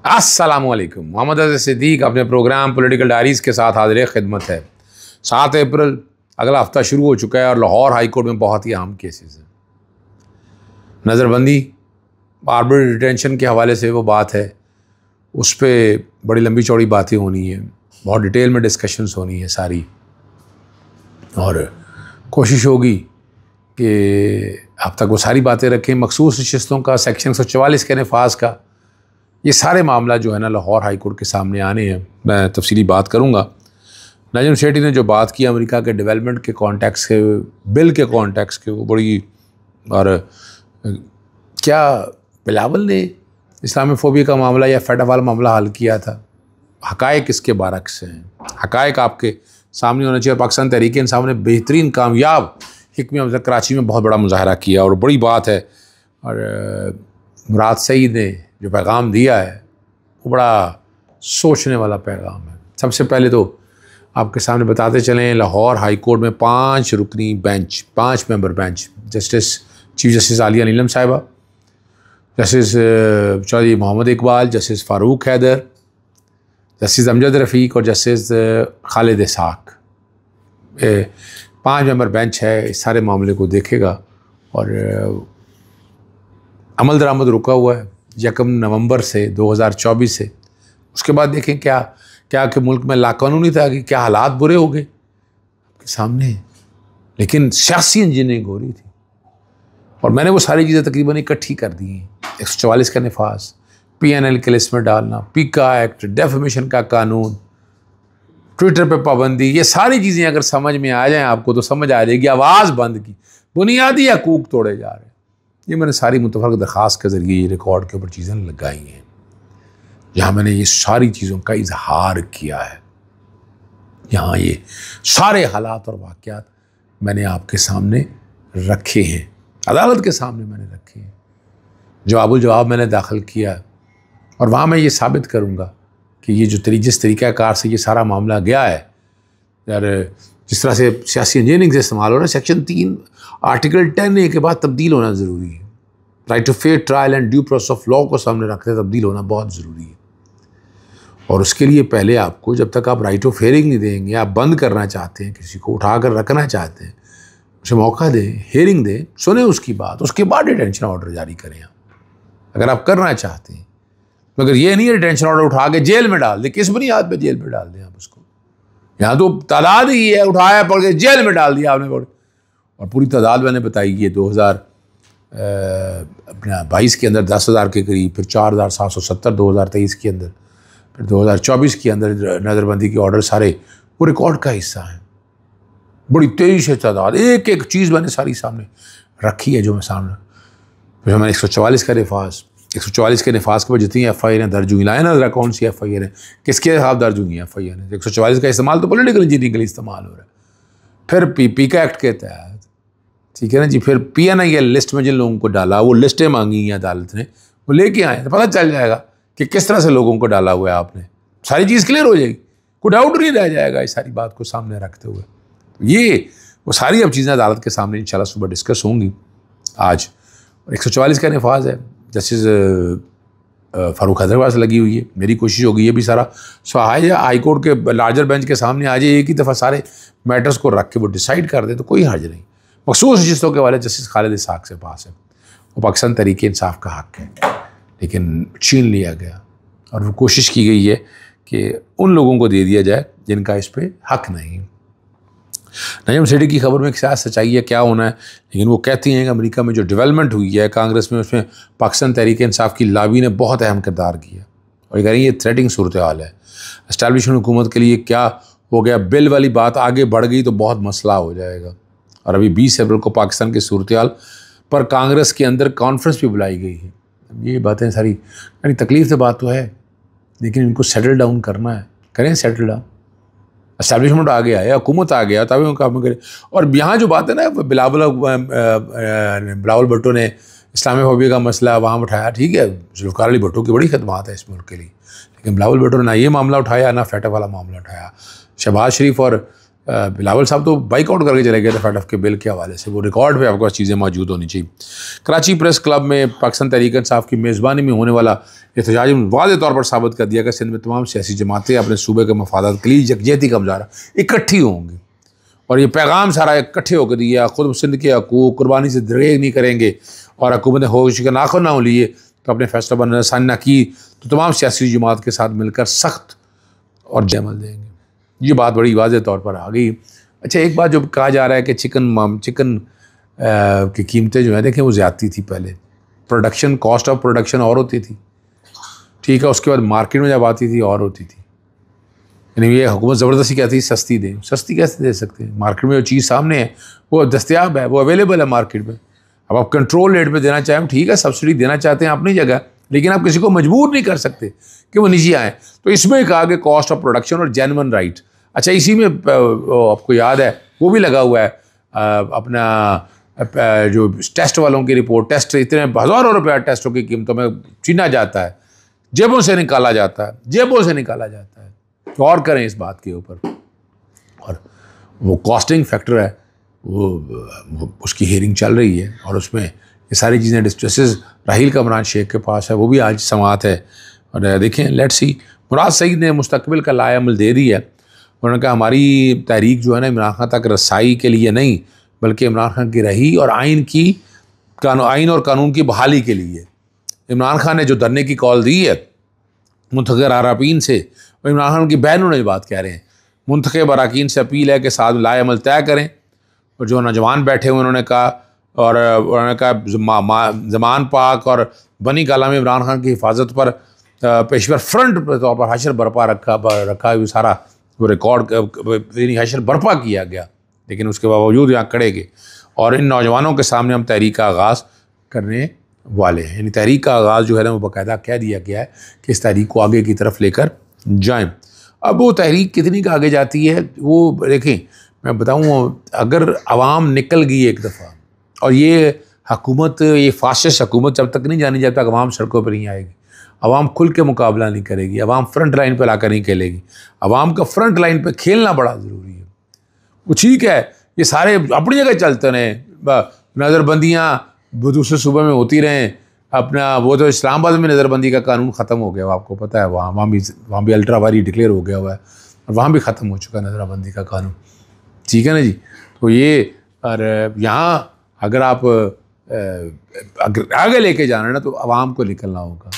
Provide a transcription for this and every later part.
अस्सलामुअलैकुम। मोहम्मद अज़हर सिद्दीक अपने programme political diaries के साथ हाज़िर खिदमत है। 7 अप्रैल अगला हफ्ता शुरू हो चुका है और लाहौर हाई कोर्ट में बहुत ही अहम केसेस हैं। नज़रबंदी आर्बिट्रेरी डिटेंशन के हवाले से वो बात है, उस पर बड़ी लंबी चौड़ी बातें होनी है, बहुत डिटेल में डिस्कशंस होनी है सारी, और कोशिश होगी कि अब तक वो सारी बातें रखें। मखसूस नशिस्तों का सेक्शन 144 के नफाज का ये सारे मामला जो है ना लाहौर हाई कोर्ट के सामने आने हैं। मैं तफसीली बात करूँगा। नजम सेठी ने जो बात की अमेरिका के डेवलपमेंट के कॉन्टेक्स्ट के, बिल के कॉन्टेक्स्ट के, वो बड़ी, और क्या बिलावल ने इस्लामोफोबिया का मामला या फेडा वाला मामला हल किया था। हकायक इसके बारक्स हैं। हकायक आपके सामने होना चाहिए। पाकिस्तान तहरीक इंसाफ ने बेहतरीन कामयाब हिकम कराची में बहुत बड़ा मुजाहरा किया और बड़ी बात है। और मुराद सईद ने जो पैगाम दिया है वो बड़ा सोचने वाला पैगाम है। सबसे पहले तो आपके सामने बताते चलें, लाहौर हाई कोर्ट में 5 रुकनी bench, 5 member bench, justice chief justice Aaliya Neelum साहिबा, justice Chaudhry Mohammad Iqbal, justice Farooq Haider, justice Amjad Rafiq और justice Khalid Ishaq, 5 member bench है। इस सारे मामले को देखेगा और अमल दरामद रुका हुआ है 1 नवंबर से 2024 से। उसके बाद देखें क्या क्या कि मुल्क में लाकानूनी था कि क्या हालात बुरे हो गए आपके सामने, लेकिन सियासी इंजीनियरिंग हो रही थी और मैंने वो सारी चीज़ें तकरीबन इकट्ठी कर दी हैं। 144 का नफाज, PNL के लिस्ट में डालना, पीका एक्ट, डेफेमेशन का कानून, ट्विटर पे पाबंदी, ये सारी चीज़ें अगर समझ में आ जाएं आपको तो समझ आ जाएगी आवाज़ बंद की बुनियादी हकूक़ तोड़े जा रहे हैं। ये मैंने सारी मुतफ़रक़ दरख्वास्त के ज़रिए ये रिकॉर्ड के ऊपर चीज़ें लगाई हैं, जहाँ मैंने ये सारी चीज़ों का इजहार किया है। यहाँ ये सारे हालात और वाक़यात मैंने आपके सामने रखे हैं, अदालत के सामने मैंने रखे हैं। जवाब मैंने दाखिल किया और वहाँ मैं ये साबित करूँगा कि ये जो जिस तरीक़ाकार से ये सारा मामला गया है, यार जिस तरह से सियासी इंजीनियरिंग से इस्तेमाल हो रहा है, सेक्शन 3 आर्टिकल 10A के बाद तब्दील होना ज़रूरी है। Right to fair trial and due process of law को सामने रखते तब्दील होना बहुत ज़रूरी है। और उसके लिए पहले आपको, जब तक आप राइट ऑफ हेयरिंग नहीं देंगे, आप बंद करना चाहते हैं, किसी को उठा कर रखना चाहते हैं, उसे मौका दें, हेयरिंग दें, सुने उसकी बात, उसके बाद डिटेंशन ऑर्डर जारी करें आप, अगर आप करना चाहते हैं। मगर ये नहीं है डिटेंशन ऑर्डर उठा के जेल में डाल दें। किस बुनियाद पर जेल में डाल दें आप उसको? यहाँ तो तादाद ही है, उठाया पड़ के जेल में डाल दिया आपने पड़, और पूरी तादाद मैंने बताई कि 2022 के अंदर 10,000 के करीब, फिर 4,770 2023 के अंदर, फिर 2024 के अंदर नज़रबंदी के ऑर्डर सारे वो रिकॉर्ड का हिस्सा हैं। बड़ी तेज़ी से तादाद, एक एक चीज़ मैंने सारी सामने रखी है जो मैं सामने। फिर मैंने 144 का नफाज, 144 के नफाज के बाद जितनी FIR दर्ज हुई, लाए ना ज़रा कौन सी FIR है, किसके खिलाफ दर्ज हुई है FIR है। 144 का इस्तेमाल तो पॉलिटिकल इंजीनियरिंग के लिए इस्तेमाल हो रहा है। फिर पीका एक्ट के तहत, ठीक है ना जी, फिर PNI लिस्ट में जिन लोगों को डाला, वो लिस्टें मांगी हैं अदालत ने, वो लेके आए तो पता चल जाएगा कि किस तरह से लोगों को डाला हुआ है आपने। सारी चीज़ क्लियर हो जाएगी, कोई डाउट नहीं रह जाएगा इस सारी बात को सामने रखते हुए। तो ये वो सारी अब चीज़ें अदालत के सामने इंशाल्लाह सुबह डिस्कस होंगी आज। और 144 का नफाज है, जस्टिस फ़ारूक हैदर से लगी हुई है। मेरी कोशिश होगी ये भी सारा हाई कोर्ट के लार्जर बेंच के सामने आ जाए, एक ही दफ़ा सारे मैटर्स को रख के वो डिसाइड कर दे तो कोई हर्ज नहीं। मखसूस नशिस्तों के वाले जस्टिस खालिद इसाक से पास है, वो पाकिस्तान तहरीक इंसाफ का हक़ है, लेकिन छीन लिया गया और वो कोशिश की गई है कि उन लोगों को दे दिया जाए जिनका इस पर हक़ नहीं। नजम सेठी की खबर में एक शायद सच्चाई है, क्या होना है, लेकिन वो कहती हैं कि अमेरिका में जो डेवलपमेंट हुई है कांग्रेस में, उसमें पाकिस्तान तहरीक इंसाफ की लाबी ने बहुत अहम किरदार किया और ये कह रही है थ्रेटिंग सूरत हाल है। एस्टैब्लिशमेंट हुकूमत के लिए क्या हो गया, बिल वाली बात आगे बढ़ गई तो बहुत मसला हो जाएगा। और अभी 20 अप्रैल को पाकिस्तान की सूरत हाल पर कांग्रेस के अंदर कॉन्फ्रेंस भी बुलाई गई है। ये बातें सारी, यानी तकलीफ से बात तो है, लेकिन इनको सेटल डाउन करना है, करें सेटल डाउन। एस्टैब्लिशमेंट आ गया है, हुकूमत आ गया, तभी काम करें। और यहाँ जो बात है ना, बिलावल भुट्टो ने इस्लामोफोबिया का मसला वहाँ उठाया, ठीक है, जुल्फ़िकार अली भुट्टो की बड़ी खदमात है इस मुल्क के लिए, लेकिन बिलावल भुट्टो ने ना ये मामला उठाया ना फेटा वाला मामला उठाया। शहबाज शरीफ और बिलावल साहब तो बाइकआउट करके चले गए थे फैटफ के बिल के हवाले से। वो रिकॉर्ड पे आपके पास चीज़ें मौजूद होनी चाहिए। कराची प्रेस क्लब में पाकिस्तान तहरीक इंसाफ की मेज़बानी में होने वाला एहतजाज वाज़ेह तौर पर साबित कर दिया कि सिंध में तमाम सियासी जमातें अपने सूबे के मफादात के लिए यकजहती का मुजाहरा इकट्ठी होंगी, और ये पैगाम सारा इकट्ठे होकर दिया। खुद सिंध के हकूक़ कुर्बानी से दरेग नहीं करेंगे, और हुकूमत होश के नाखुन ना लिए तो अपने फैसला पर नज़रसानी ना की तो तमाम सियासी जमात के साथ मिलकर सख्त और जमल देंगे। ये बात बड़ी वाज़ेह तौर पर आ गई। अच्छा, एक बात जो कहा जा रहा है कि चिकन की कीमतें जो है देखें वो ज़्यादा थी पहले। प्रोडक्शन, कॉस्ट ऑफ प्रोडक्शन और होती थी, ठीक है, उसके बाद मार्केट में जब आती थी और होती थी। यानी ये हुकूमत ज़बरदस्ती कहती है सस्ती दें, सस्ती कैसे दे सकते हैं? मार्केट में जो चीज़ सामने है वो दस्तयाब है, वो अवेलेबल है मार्केट में। अब आप कंट्रोल रेट पे देना चाहें, ठीक है, सब्सिडी देना चाहते हैं अपनी जगह, लेकिन आप किसी को मजबूर नहीं कर सकते कि वो नीचे आएँ। तो इसमें कहा कि कॉस्ट ऑफ प्रोडक्शन और जेन्युइन राइट। अच्छा, इसी में आपको याद है वो भी लगा हुआ है अपना जो टेस्ट वालों की रिपोर्ट, टेस्ट इतने हज़ारों रुपया टेस्टों की कीमतों में छीना जाता है, जेबों से निकाला जाता है, जेबों से निकाला जाता है। तो और करें इस बात के ऊपर। और वो कॉस्टिंग फैक्टर है, वो उसकी हियरिंग चल रही है, और उसमें ये सारी चीज़ें जस्टिस राहील कमरान शेख के पास है, वो भी आज समाअत है। और देखें, लेट्स सी, मुराद सईद ने मुस्तकबिल का लाएअमल दे दी है। उन्होंने कहा हमारी तहरीक जो है ना इमरान खान तक रसाई के लिए नहीं, बल्कि इमरान खान की रही और आइन और कानून की बहाली के लिए। इमरान खान ने जो धरने की कॉल दी है मुंतखब अराकीन से, और इमरान खान की बहनों ने बात कह रहे हैं, मुंतखब अराकीन से अपील है कि साथ लाएअमल तय करें। और जो नौजवान बैठे हुए उन्होंने कहा, और उन्होंने कहा जमान पाक और बनी काला में इमरान खान की हिफाजत पर पेशवर फ्रंट के तौर पर हशर बर्पा रखा सारा वो रिकॉर्ड हशर बर्पा किया गया, लेकिन उसके बावजूद यहाँ खड़े गए। और इन नौजवानों के सामने हम तहरीक का आगाज़ करने वाले हैं। यानी तहरीक का आगाज़ जो है ना वो बाकायदा कह दिया गया है कि इस तहरीक को आगे की तरफ लेकर जाएं। अब वो तहरीक कितनी का आगे जाती है वो देखें, मैं बताऊँ, अगर आवाम निकल गई एक दफ़ा, और ये हुकूमत, ये फाशिस्ट हुकूमत जब तक नहीं जानी, जब तक आवाम सड़कों पर नहीं आएगी, आवाम खुल के मुकाबला नहीं करेगी, आवाम फ्रंट लाइन पर लाकर नहीं खेलेगी। आवाम का फ्रंट लाइन पर खेलना बड़ा ज़रूरी है। वो ठीक है, ये सारे अपनी जगह चलते रहें, नज़रबंदियाँ दूसरे सूबे में होती रहें, अपना वो तो इस्लामाबाद में नज़रबंदी का कानून ख़त्म हो गया, आपको पता है, वहाँ भी अल्ट्रा वारी डिक्लेयर हो गया हुआ है, और वहाँ भी ख़त्म हो चुका है नज़रबंदी का कानून, ठीक है ना जी। तो ये, और यहाँ अगर आप अगर आगे लेके जाना है ना तो आवाम को निकलना होगा,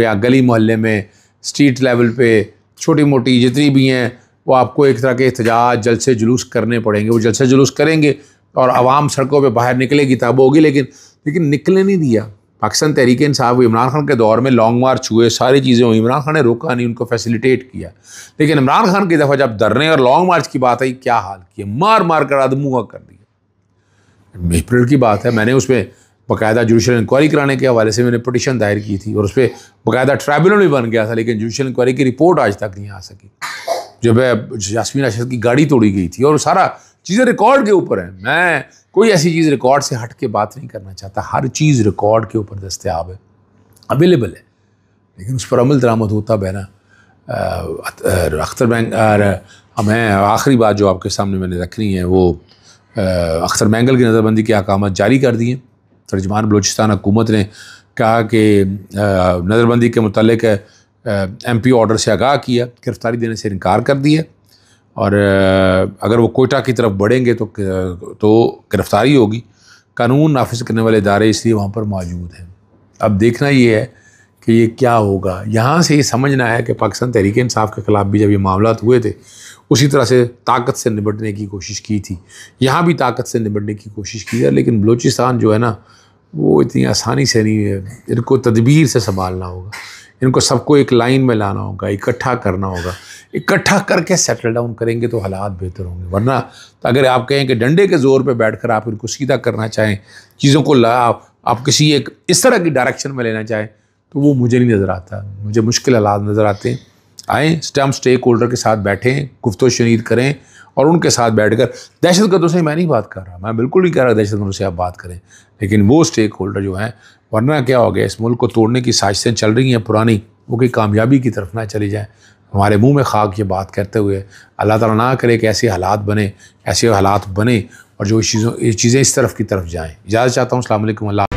या गली मोहल्ले में, स्ट्रीट लेवल पे, छोटी मोटी जितनी भी हैं, वो आपको एक तरह के एहतजाज, जलसे जुलूस करने पड़ेंगे। वो जलसे जुलूस करेंगे और आवाम सड़कों पे बाहर निकलेगी तब होगी, लेकिन निकलने नहीं दिया। पाकिस्तान तहरीक इंसाफ इमरान खान के दौर में लॉन्ग मार्च हुए, सारी चीज़ें हुई, इमरान खान ने रोका नहीं, उनको फैसिलिटेट किया। लेकिन इमरान खान की दफ़ा जब धरने और लॉन्ग मार्च की बात आई, क्या हाल किया, मार मार कर आदमुआ कर दिया। अप्रैल की बात है, मैंने उसमें बाकायदा जुडिशल इंक्वायरी कराने के हवाले से मैंने पिटीशन दायर की थी, और उस पर बाकायदा ट्राइब्यूनल भी बन गया था, लेकिन जुडिशल इंक्वायरी की रिपोर्ट आज तक नहीं आ सकी। जब यास्मीन अशरफ की गाड़ी तोड़ी गई थी, और सारा चीज़ें रिकॉर्ड के ऊपर है। मैं कोई ऐसी चीज़ रिकॉर्ड से हट के बात नहीं करना चाहता, हर चीज़ रिकॉर्ड के ऊपर दस्तयाब है, अवेलेबल है, लेकिन उस पर अमल दरामद होता है ना। अख्तर बैंगल, मैं आखिरी बात जो आपके सामने मैंने रखनी है वो अख्तर बैंगल की नज़रबंदी के अहकाम जारी कर दिए। तर्जुमान बलूचिस्तान हुकूमत ने कहा कि नज़रबंदी के मुतालिक MP ऑर्डर से आगाह किया, गिरफ्तारी देने से इनकार कर दिया, और अगर वो कोयटा की तरफ बढ़ेंगे तो गिरफ्तारी होगी। कानून नाफिज करने वाले इदारे इसलिए वहाँ पर मौजूद हैं। अब देखना ये है कि ये क्या होगा। यहाँ से ये समझना है कि पाकिस्तान तहरीक इंसाफ के ख़िलाफ़ भी जब ये मामला हुए थे, उसी तरह से ताकत से निपटने की कोशिश की थी, यहाँ भी ताकत से निपटने की कोशिश की है, लेकिन बलूचिस्तान जो है ना वो इतनी आसानी से नहीं है। इनको तदबीर से संभालना होगा, इनको सबको एक लाइन में लाना होगा, इकट्ठा करना होगा। इकट्ठा करके सेटल डाउन करेंगे तो हालात बेहतर होंगे। वरना तो अगर आप कहें कि डंडे के ज़ोर पे बैठकर आप इनको सीधा करना चाहें, चीज़ों को आप किसी एक इस तरह की डायरेक्शन में लेना चाहें, तो वो मुझे नहीं नज़र आता। मुझे मुश्किल हालात नज़र आते हैं। आएँ, स्टेक होल्डर के साथ बैठें, गुफ्तो शनीद करें, और उनके साथ बैठकर दहशतगर्दों से मैं नहीं बात कर रहा, मैं बिल्कुल नहीं कह रहा दहशतगर्दों से आप बात करें, लेकिन वो स्टेक होल्डर जो हैं, वरना क्या हो गया, इस मुल्क को तोड़ने की साजिशें चल रही हैं पुरानी, वो कोई कामयाबी की तरफ ना चली जाए। हमारे मुंह में खाक ये बात करते हुए अल्लाह ताला ना करे कि ऐसे हालात बने और जो ये चीज़ें इस तरफ की तरफ जाएँ। इजाज़त चाहता हूँ। अस्सलाम वालेकुम।